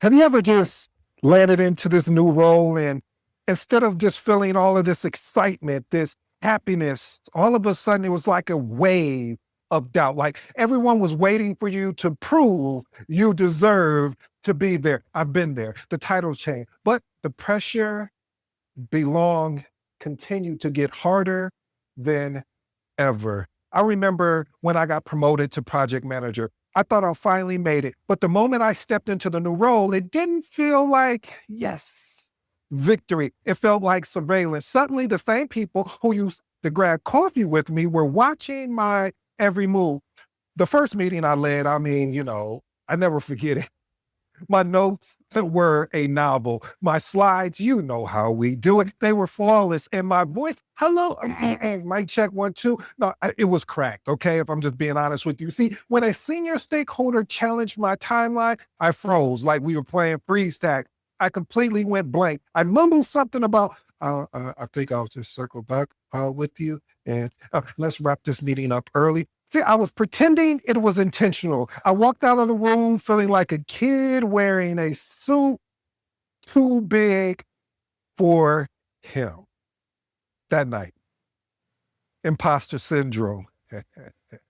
Have you ever just landed into this new role and instead of just feeling all of this excitement, this happiness, all of a sudden it was like a wave of doubt. Like everyone was waiting for you to prove you deserve to be there. I've been there. The titles changed, but the pressure belong continued to get harder than ever. I remember when I got promoted to project manager, I thought I finally made it. But the moment I stepped into the new role, it didn't feel like, yes, victory. It felt like surveillance. Suddenly, the same people who used to grab coffee with me were watching my every move. The first meeting I led, I never forget it. My notes were a novel. My slides, you know how we do it. They were flawless. And my voice, hello, mic check 1, 2. No, it was cracked, okay, if I'm just being honest with you. See, when a senior stakeholder challenged my timeline, I froze like we were playing freeze tag. I completely went blank. I mumbled something about, I think I'll just circle back with you and let's wrap this meeting up early. See, I was pretending it was intentional. I walked out of the room feeling like a kid wearing a suit too big for him. That night, imposter syndrome.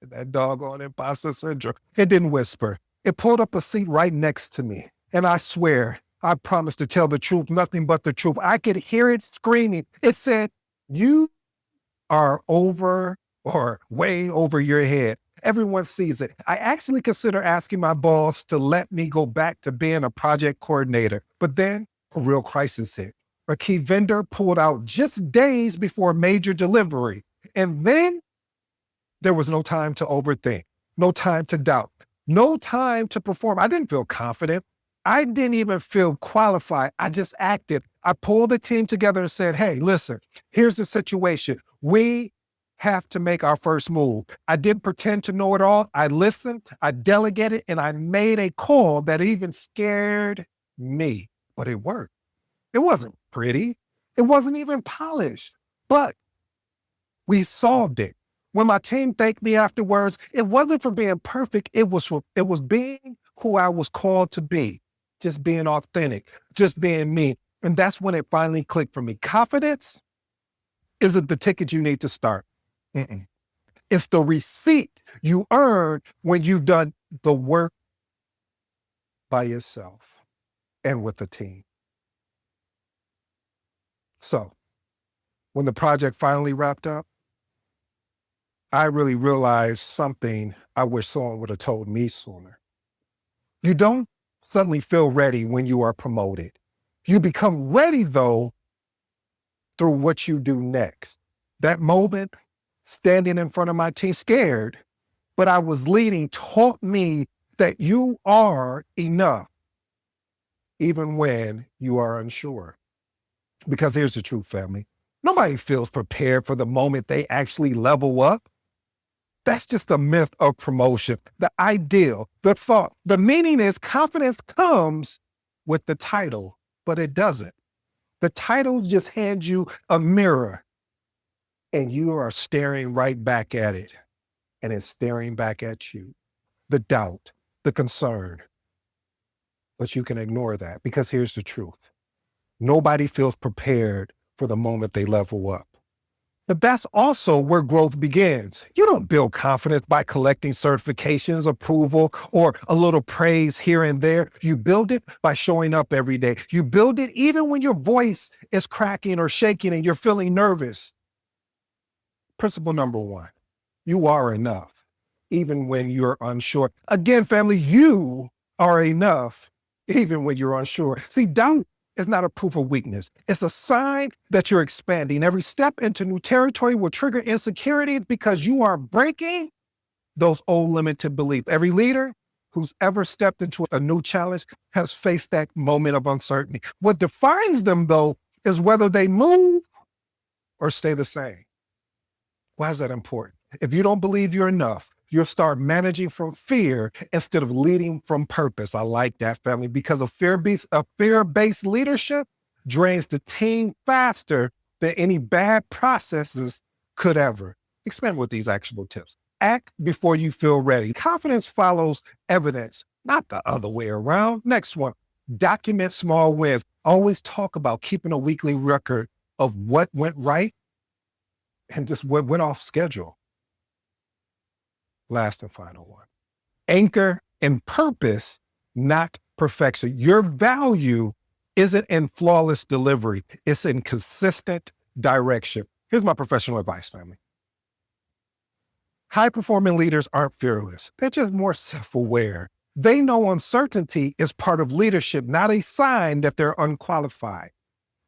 That doggone imposter syndrome. It didn't whisper. It pulled up a seat right next to me. And I swear, I promised to tell the truth, nothing but the truth. I could hear it screaming. It said, you are over or way over your head. Everyone sees it. I actually consider asking my boss to let me go back to being a project coordinator. But then a real crisis hit. A key vendor pulled out just days before a major delivery. And then there was no time to overthink, no time to doubt, no time to perform. I didn't feel confident. I didn't even feel qualified. I just acted. I pulled the team together and said, hey, listen, here's the situation. We have to make our first move. I didn't pretend to know it all. I listened, I delegated, and I made a call that even scared me, but it worked. It wasn't pretty. It wasn't even polished, but we solved it. When my team thanked me afterwards, it wasn't for being perfect. It was being who I was called to be, just being authentic, just being me. And that's when it finally clicked for me. Confidence isn't the ticket you need to start. Mm-mm. It's the receipt you earn when you've done the work by yourself and with a team. So when the project finally wrapped up, I really realized something I wish someone would have told me sooner. You don't suddenly feel ready when you are promoted. You become ready, though, through what you do next. That moment, standing in front of my team, scared, but I was leading, taught me that you are enough, even when you are unsure. Because here's the truth, family. Nobody feels prepared for the moment they actually level up. That's just a myth of promotion. The ideal, the thought, the meaning is confidence comes with the title, but it doesn't. The title just hands you a mirror and you are staring right back at it and it's staring back at you. The doubt, the concern. But you can ignore that because here's the truth. Nobody feels prepared for the moment they level up. But that's also where growth begins. You don't build confidence by collecting certifications, approval, or a little praise here and there. You build it by showing up every day. You build it even when your voice is cracking or shaking and you're feeling nervous. Principle number 1, you are enough, even when you're unsure. Again, family, you are enough, even when you're unsure. See, doubt is not a proof of weakness. It's a sign that you're expanding. Every step into new territory will trigger insecurity because you are breaking those old limited beliefs. Every leader who's ever stepped into a new challenge has faced that moment of uncertainty. What defines them, though, is whether they move or stay the same. Why is that important? If you don't believe you're enough, you'll start managing from fear instead of leading from purpose. I like that, family, because a fear-based leadership drains the team faster than any bad processes could ever. Expand with these actionable tips. Act before you feel ready. Confidence follows evidence, not the other way around. Next one, Document small wins. Always talk about keeping a weekly record of what went right and just what went off schedule. Last and final one. Anchor in purpose, not perfection. Your value isn't in flawless delivery. It's in consistent direction. Here's my professional advice, family. High-performing leaders aren't fearless. They're just more self-aware. They know uncertainty is part of leadership, not a sign that they're unqualified.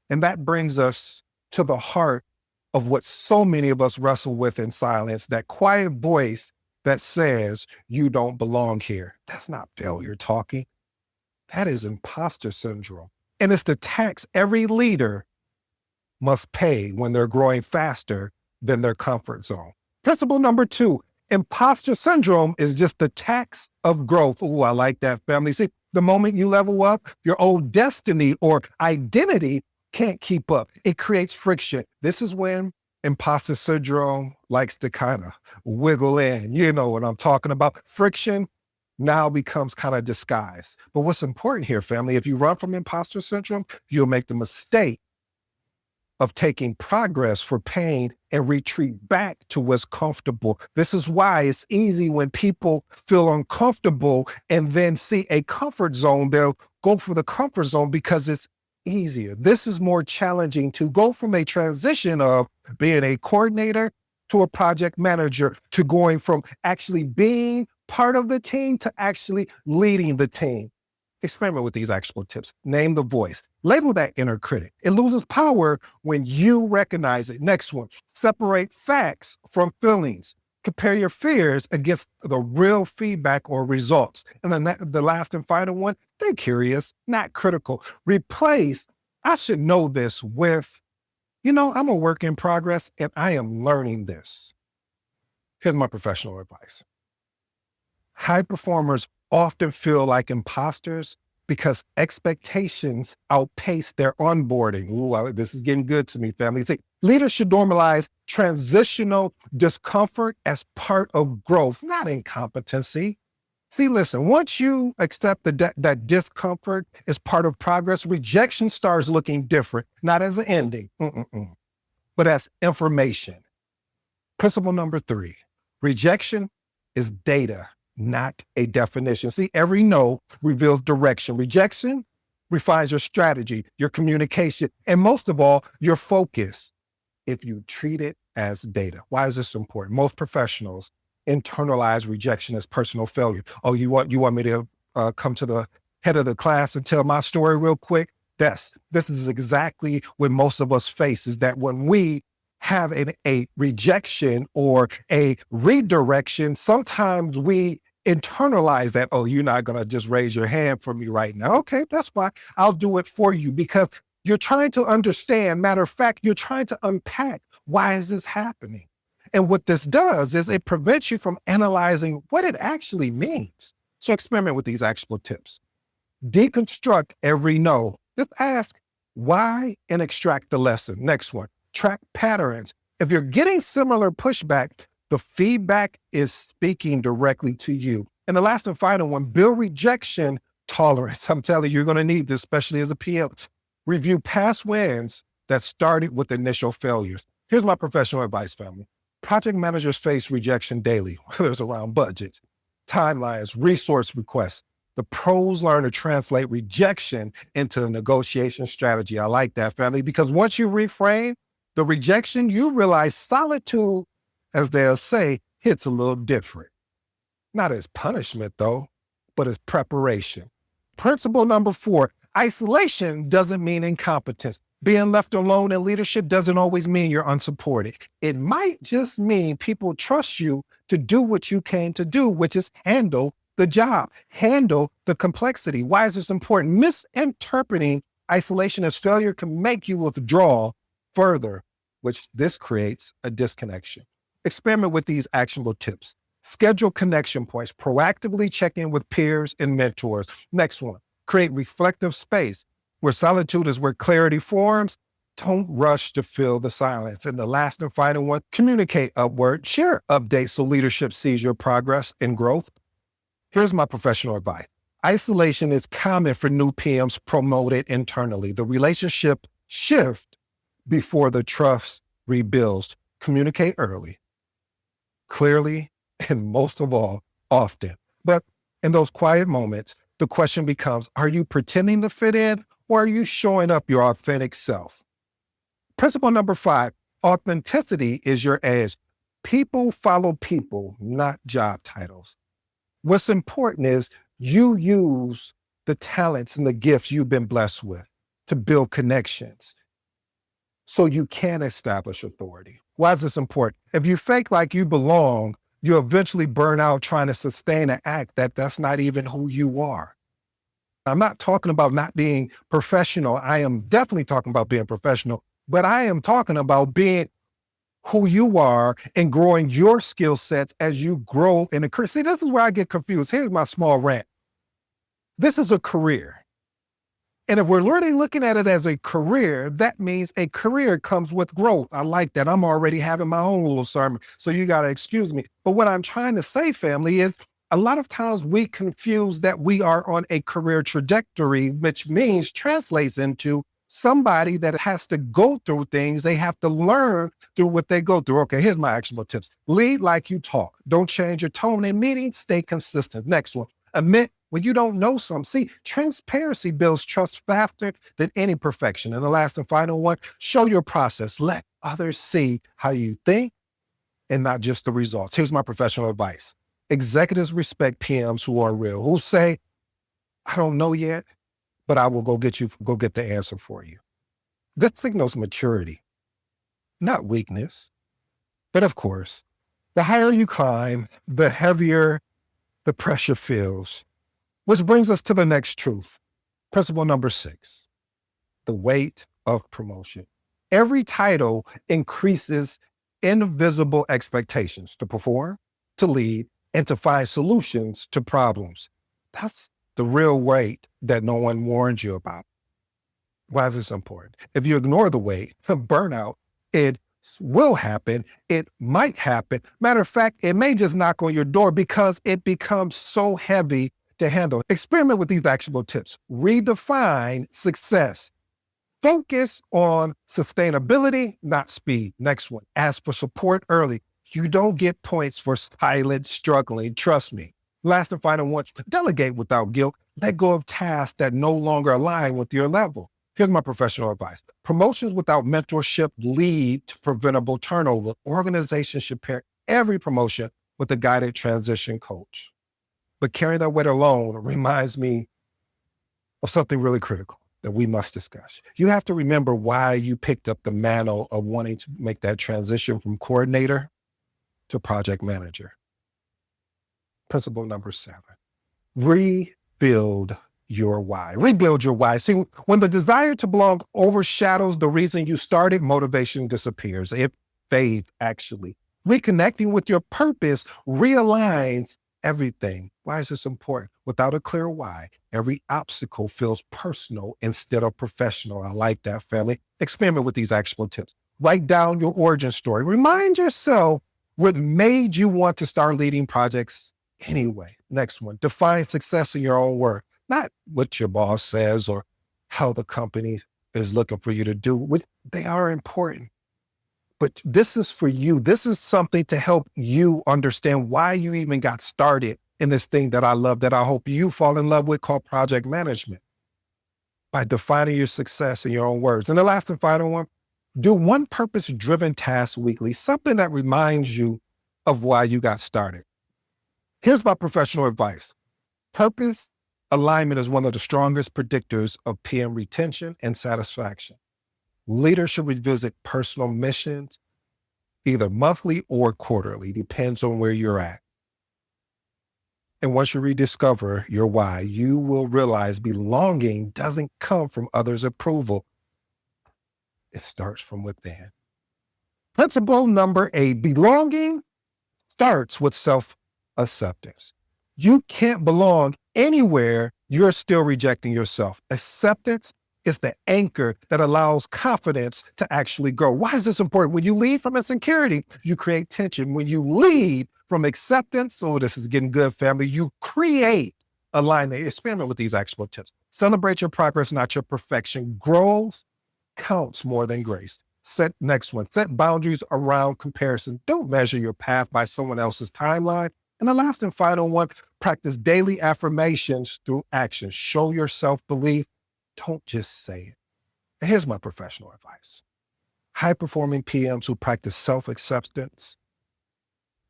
And that brings us to the heart of what so many of us wrestle with in silence, that quiet voice that says, you don't belong here. That's not failure talking. That is imposter syndrome. And it's the tax every leader must pay when they're growing faster than their comfort zone. Principle number 2, imposter syndrome is just the tax of growth. Ooh, I like that, family. See, the moment you level up, your old destiny or identity can't keep up. It creates friction. This is when imposter syndrome likes to kind of wiggle in. You know what I'm talking about. Friction now becomes kind of disguised. But what's important here, family, if you run from imposter syndrome, you'll make the mistake of taking progress for pain and retreat back to what's comfortable. This is why it's easy when people feel uncomfortable and then see a comfort zone, they'll go for the comfort zone because it's easier. This is more challenging to go from a transition of being a coordinator to a project manager to going from actually being part of the team to actually leading the team. Experiment with these actual tips. Name the voice. Label that inner critic. It loses power when you recognize it. Next one, separate facts from feelings. Compare your fears against the real feedback or results. And then the last and final one, stay curious, not critical. Replace, I should know this with, I'm a work in progress and I am learning this. Here's my professional advice. High performers often feel like imposters because expectations outpace their onboarding. Ooh, this is getting good to me, family. See, leaders should normalize transitional discomfort as part of growth, not incompetency. See, listen, once you accept that discomfort is part of progress, rejection starts looking different, not as an ending, but as information. Principle number 3, rejection is data, not a definition. See, every no reveals direction. Rejection refines your strategy, your communication, and most of all, your focus if you treat it as data. Why is this important? Most professionals internalize rejection as personal failure. Oh, you want me to come to the head of the class and tell my story real quick? This is exactly what most of us face, is that when we have a rejection or a redirection, sometimes we internalize that, oh, you're not going to just raise your hand for me right now. Okay, that's fine. I'll do it for you, because you're trying to understand. Matter of fact, you're trying to unpack, why is this happening? And what this does is it prevents you from analyzing what it actually means. So experiment with these actual tips. Deconstruct every no. Just ask why and extract the lesson. Next one, track patterns. If you're getting similar pushback, the feedback is speaking directly to you. And the last and final one, build rejection tolerance. I'm telling you, you're going to need this, especially as a PM. Review past wins that started with initial failures. Here's my professional advice, family. Project managers face rejection daily, whether it's around budgets, timelines, resource requests. The pros learn to translate rejection into a negotiation strategy. I like that, family, because once you reframe the rejection, you realize solitude, as they'll say, hits a little different. Not as punishment, though, but as preparation. Principle number 4, isolation doesn't mean incompetence. Being left alone in leadership doesn't always mean you're unsupported. It might just mean people trust you to do what you came to do, which is handle the job, handle the complexity. Why is this important? Misinterpreting isolation as failure can make you withdraw further, which this creates a disconnection. Experiment with these actionable tips. Schedule connection points. Proactively check in with peers and mentors. Next one, create reflective space. Where solitude is where clarity forms, don't rush to fill the silence. And the last and final one, communicate upward. Share updates so leadership sees your progress and growth. Here's my professional advice. Isolation is common for new PMs promoted internally. The relationship shift before the trust rebuilds. Communicate early, clearly, and most of all, often. But in those quiet moments, the question becomes, are you pretending to fit in or are you showing up your authentic self? Principle number 5, authenticity is your edge. People follow people, not job titles. What's important is you use the talents and the gifts you've been blessed with to build connections so you can establish authority. Why is this important? If you fake like you belong, you eventually burn out trying to sustain an act that's not even who you are. I'm not talking about not being professional. I am definitely talking about being professional, but I am talking about being who you are and growing your skill sets as you grow in a career. See, this is where I get confused. Here's my small rant. This is a career. And if we're really looking at it as a career, that means a career comes with growth. I like that. I'm already having my own little sermon, so you got to excuse me. But what I'm trying to say, family, is a lot of times we confuse that we are on a career trajectory, which means translates into somebody that has to go through things. They have to learn through what they go through. Okay, here's my actionable tips. Lead like you talk. Don't change your tone in meetings. Stay consistent. Next one. Admit when you don't know something. See, transparency builds trust faster than any perfection. And the last and final one, show your process. Let others see how you think and not just the results. Here's my professional advice. Executives respect PMs who are real, who say, I don't know yet, but I will go get the answer for you. That signals maturity, not weakness. But of course, the higher you climb, the heavier the pressure feels, which brings us to the next truth. Principle number 6, the weight of promotion. Every title increases invisible expectations to perform, to lead, and to find solutions to problems. That's the real weight that no one warned you about. Why is this important? If you ignore the weight, burnout, it will happen. It might happen. Matter of fact, it may just knock on your door because it becomes so heavy to handle. Experiment with these actionable tips. Redefine success. Focus on sustainability, not speed. Next one, ask for support early. You don't get points for silent struggling. Trust me. Last and final one, delegate without guilt. Let go of tasks that no longer align with your level. Here's my professional advice. Promotions without mentorship lead to preventable turnover. Organizations should pair every promotion with a guided transition coach. But carrying that weight alone reminds me of something really critical that we must discuss. You have to remember why you picked up the mantle of wanting to make that transition from coordinator to project manager. Principle number 7, rebuild your why. Rebuild your why. See, when the desire to belong overshadows the reason you started, motivation disappears. It fades, actually. Reconnecting with your purpose realigns everything. Why is this important? Without a clear why, every obstacle feels personal instead of professional. I like that, family. Experiment with these actionable tips. Write down your origin story. Remind yourself what made you want to start leading projects anyway. Next one, define success in your own words. Not what your boss says or how the company is looking for you to do. They are important. But this is for you. This is something to help you understand why you even got started in this thing that I love, that I hope you fall in love with, called project management. By defining your success in your own words. And the last and final one, do one purpose-driven task weekly, something that reminds you of why you got started. Here's my professional advice. Purpose alignment is one of the strongest predictors of PM retention and satisfaction. Leaders should revisit personal missions either monthly or quarterly, depends on where you're at. And once you rediscover your why, you will realize belonging doesn't come from others' approval. It starts from within. Principle number 8, belonging starts with self-acceptance. You can't belong anywhere you're still rejecting yourself. Acceptance is the anchor that allows confidence to actually grow. Why is this important? When you lead from insecurity, you create tension. When you lead from acceptance, oh, this is getting good, family, you create Experiment with these actual tips. Celebrate your progress, not your perfection. Growth counts more than grace. Next one, set boundaries around comparison. Don't measure your path by someone else's timeline. And the last and final one, practice daily affirmations through action. Show your self-belief. Don't just say it. And here's my professional advice. High-performing PMs who practice self-acceptance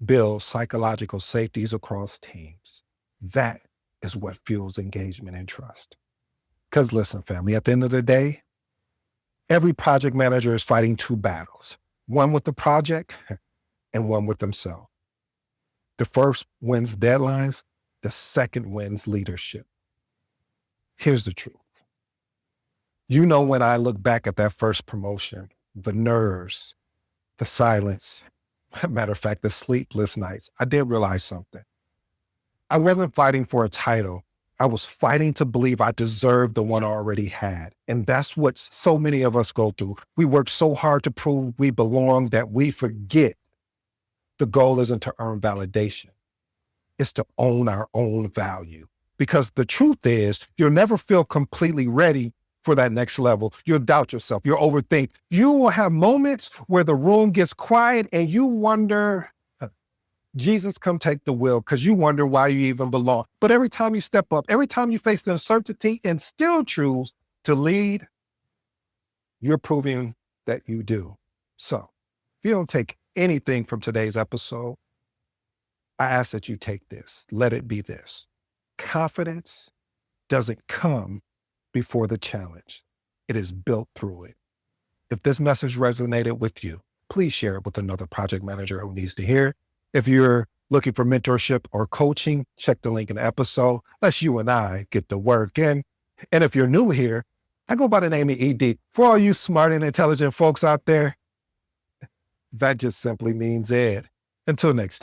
build psychological safeties across teams. That is what fuels engagement and trust. Because listen, family, at the end of the day, every project manager is fighting two battles, one with the project and one with themselves. The first wins deadlines, the second wins leadership. Here's the truth. You know, when I look back at that first promotion, the nerves, the silence, matter of fact, the sleepless nights, I did realize something. I wasn't fighting for a title. I was fighting to believe I deserved the one I already had. And that's what so many of us go through. We work so hard to prove we belong that we forget the goal isn't to earn validation. It's to own our own value. Because the truth is, you'll never feel completely ready for that next level. You'll doubt yourself. You'll overthink. You will have moments where the room gets quiet and you wonder, Jesus, come take the wheel, because you wonder why you even belong. But every time you step up, every time you face the uncertainty and still choose to lead, you're proving that you do. So if you don't take anything from today's episode, I ask that you take this. Let it be this. Confidence doesn't come before the challenge. It is built through it. If this message resonated with you, please share it with another project manager who needs to hear it. If you're looking for mentorship or coaching, check the link in the episode. Let's you and I get the work in. And if you're new here, I go by the name of ED. For all you smart and intelligent folks out there, that just simply means Ed. Until next time.